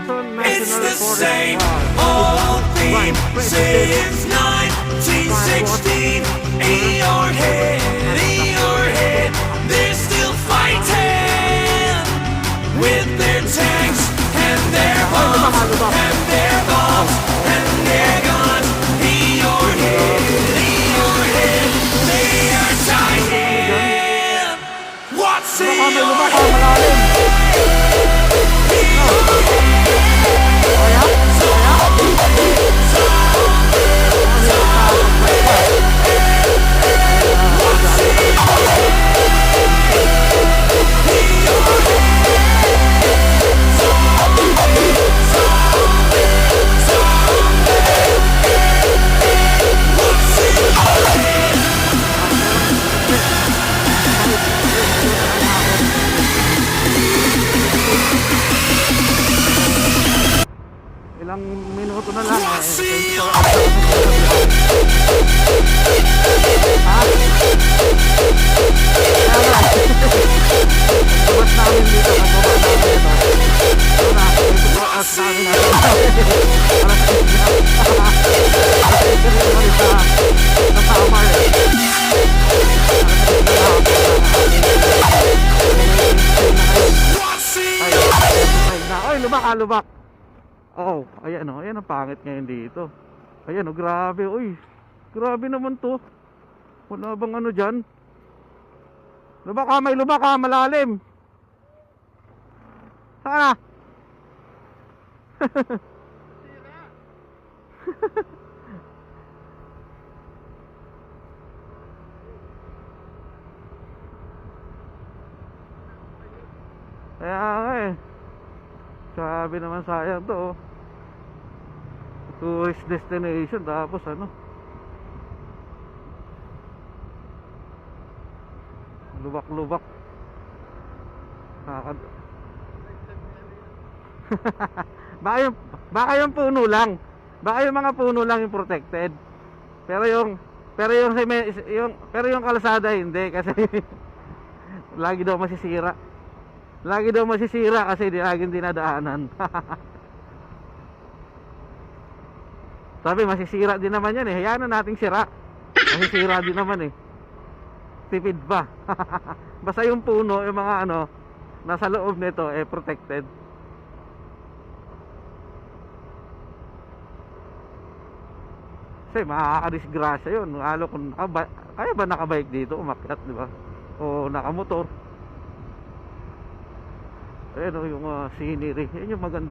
It's the same old theme since 1916. In your head, they're still fighting with their tanks and their bombs and their bombs and their guns. In your head, they are dying. What's in your head? Ilang minuto na lang Labas namin dito, nagbaba namin ito. Ito na, ito at namin natin. Ay, lubak. Oh, ayan o, ayan ang pangit ngayon dito. Ayan o, grabe, uy. Grabe naman to. Wala bang ano dyan? Lubak ka, may lubak ka, malalim. Saan na? Kaya nga eh. Sabi naman sayang to, oh. Tourist destination tapos ano, lubak-lubak. Baka yung puno lang. Baka yung mga puno lang yung protected. Pero yung kalsada hindi kasi lagi daw masisira. Lagi daw masisira kasi laging dinadaanan. Sabi masisira din naman yan eh. Hayaan na nating sira. Masisira din naman eh. Tipid pa. Basta yung puno, yung mga ano nasa loob nito eh protected. Kasi makakadisgrasya yun. Lalo kung kaya ba nakabike dito umakyat, di ba? O nakamotor. Ayan o yung scenery. Yan yung maganda.